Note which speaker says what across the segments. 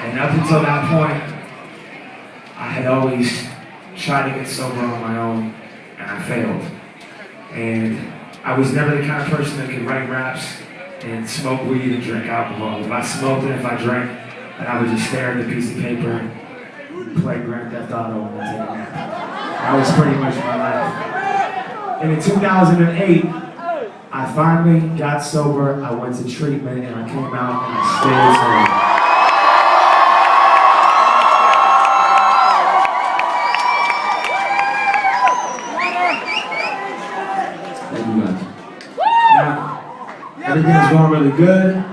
Speaker 1: And up until that point, I had always tried to get sober on my own, and I failed. And I was never the kind of person that could write raps and smoke weed and drink alcohol. If I smoked and if I drank, then I would just stare at the piece of paper, play Grand Theft Auto, and then take a nap. That was pretty much my life. And in 2008, I finally got sober, I went to treatment, and I came out and I stayed sober. Thank you guys. Now, everything's going really good.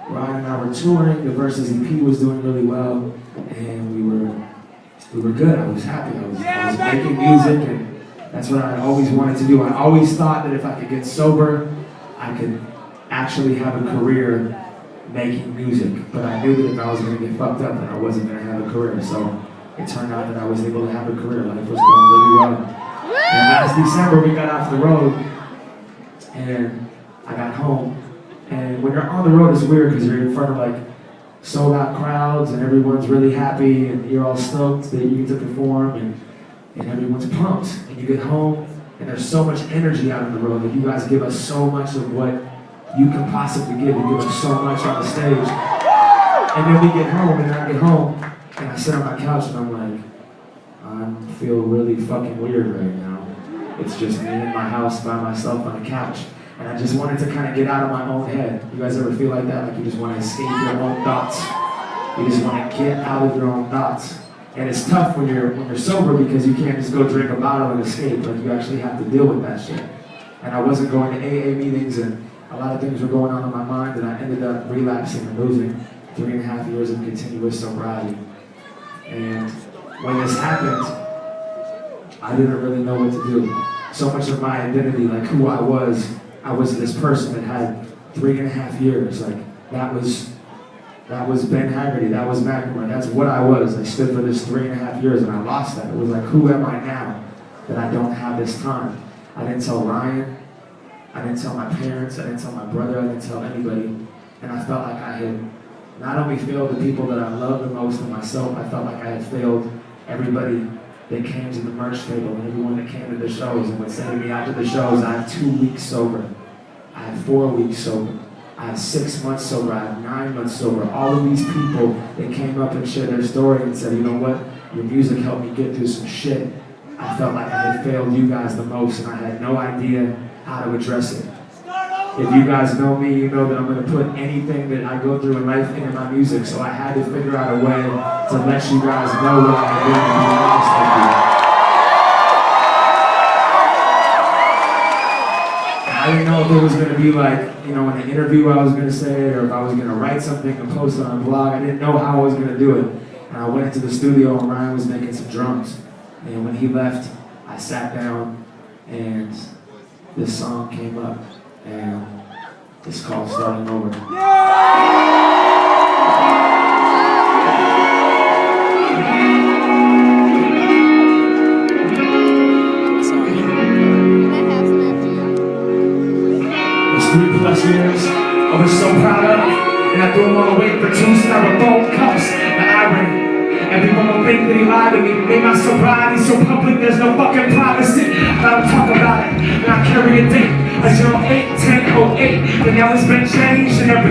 Speaker 1: Ryan and I were touring, the Versus EP was doing really well, and we were good. I was happy. I was making music, and that's what I always wanted to do. I always thought that if I could get sober, I could actually have a career making music. But I knew that if I was going to get fucked up, then I wasn't going to have a career. So it turned out that I was able to have a career. Life was going really well. And last December, we got off the road, and I got home. And when you're on the road, it's weird because you're in front of like sold out crowds, and everyone's really happy, and you're all stoked that you get to perform, and everyone's pumped. And you get home, and there's so much energy out on the road that you guys give us so much of what you can possibly give. You give us so much on the stage. And then we get home, and then I get home, and I sit on my couch, and I'm like, I feel really fucking weird right now. It's just me in my house by myself on the couch. And I just wanted to kind of get out of my own head. You guys ever feel like that? Like you just want to escape your own thoughts. You just want to get out of your own thoughts. And it's tough when you're sober because you can't just go drink a bottle and escape. Like you actually have to deal with that shit. And I wasn't going to AA meetings, and a lot of things were going on in my mind, and I ended up relapsing and losing 3.5 years of continuous sobriety. And when this happened, I didn't really know what to do. So much of my identity, like who I was this person that had 3.5 years. Like that was Ben Haggerty, that was Macklemore, that's what I was. I stood for this 3.5 years, and I lost that. It was like, who am I now that I don't have this time? I didn't tell Ryan, I didn't tell my parents, I didn't tell my brother, I didn't tell anybody. And I felt like I had not only failed the people that I love the most and myself, I felt like I had failed everybody that came to the merch table and everyone that came to the shows and would say to me after the shows, I have 2 weeks sober, I have 4 weeks sober, I have 6 months sober, I have 9 months sober. All of these people that came up and shared their story and said, you know what, your music helped me get through some shit. I felt like I had failed you guys the most, and I had no idea how to address it. If you guys know me, you know that I'm going to put anything that I go through in life into my music, so I had to figure out a way to let you guys know what I'm doing and be honest with you. I didn't know if it was going to be like, you know, in an interview I was going to say it, or if I was going to write something and post it on a blog. I didn't know how I was going to do it. And I went into the studio, and Ryan was making some drums. And when he left, I sat down, and this song came up. And it's called Starting Over. The +3 years I was so proud of, and I threw them all away for 2 styrofoam cups. The irony, everyone will think that he lied to me. Made my sobriety so public, there's no fucking privacy. I don't talk about it, and I carry a date. A 08-10-08, but now it's been changed, and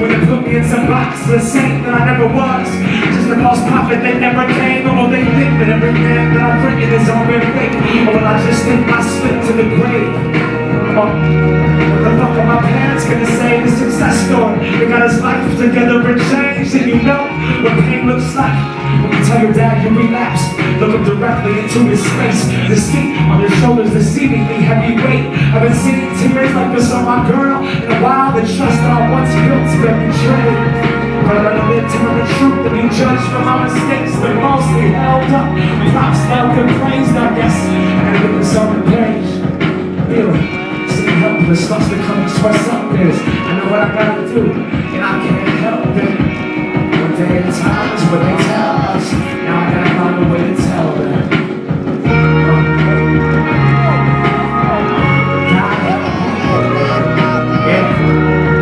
Speaker 1: when they put me in some box, the saint that I never was, just a false prophet that never came. Or they think that every man that I've written is already fake, or will I just think my slip to the grave? What the fuck are my parents gonna say? The success story, they got his life together and changed, and you know what pain looks like. When you tell your dad you relapsed, look him directly into his face. The seat on your shoulders, the seemingly heavy weight. I've been seeing tears like this on my girl in a while. The trust that I once built's been betrayed. But I learned a bit to know the truth and be judged for my mistakes. They're mostly held up, props held and praised, I guess. I gotta get this on the page. Feeling helpless, lost to come express up is. I know what I gotta do, and I can't help it. One day at a time is what they tell us. Now I gotta find a way to tell them. God help me. Yeah.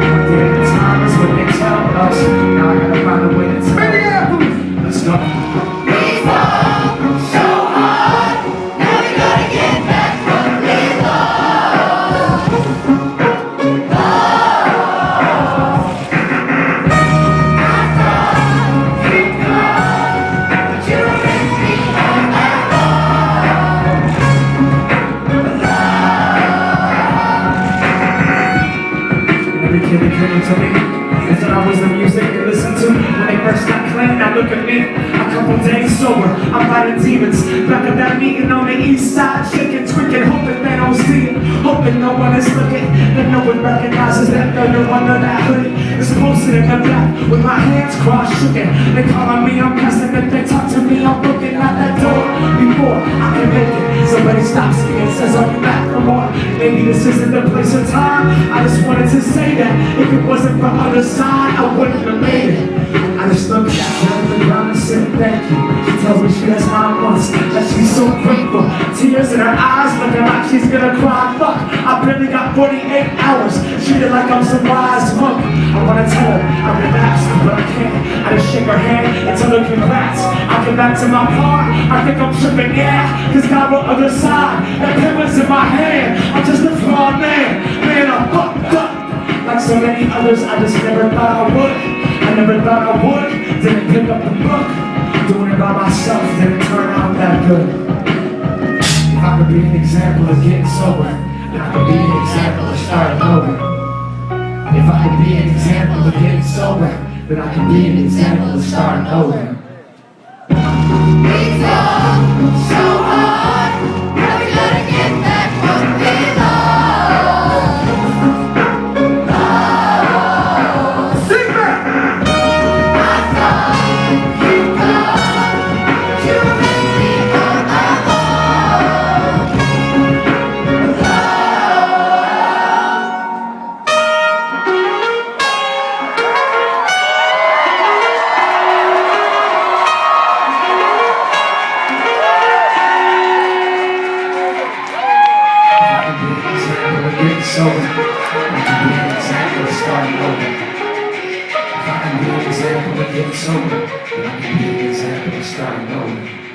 Speaker 1: One day at a time is what they tell us. Now I gotta find a way to tell them. fighting demons. Back at that meeting on the east side, shaking, tweaking, hoping they don't see it, hoping no one is looking, that no one recognizes that thunder under that hoodie. It's posted in the back with my hands crossed, shaking. They calling me, I'm passing it, they talk to me, I'm looking out that door before I can make it. Somebody stops me and says, "Are you Macklemore?" Maybe this isn't the place or time. I just wanted to say that if it wasn't for other side, I wouldn't have made it. I just looked at her on the ground and said thank you. She tells me she has mine once, that she's so grateful. Tears in her eyes, looking like she's gonna cry. Fuck, I barely got 48 hours. Treated like I'm some wise monk. I wanna tell her I'm relaxed, but I can't. I just shake her hand and tell her congrats. I get back to my car, I think I'm tripping, yeah. Cause God on the other side, that pen was in my hand. I'm just a flawed man, man, I'm fucked up. Like so many others, I just never thought I would. I never thought I would. Didn't pick up the book. Doing it by myself didn't turn out that good. If I could be an example of getting sober, then I could be an example of starting over. If I could be an example of getting sober, then I could be an example of starting over.
Speaker 2: It's all so hard. Never gonna get back what we lost. Oh,
Speaker 1: Sing that!
Speaker 2: I thought you'd come, but you made me on my own.
Speaker 1: Getting sober, I can be an example of starting over. If I can be an example of getting sober, then I can be an example of starting over.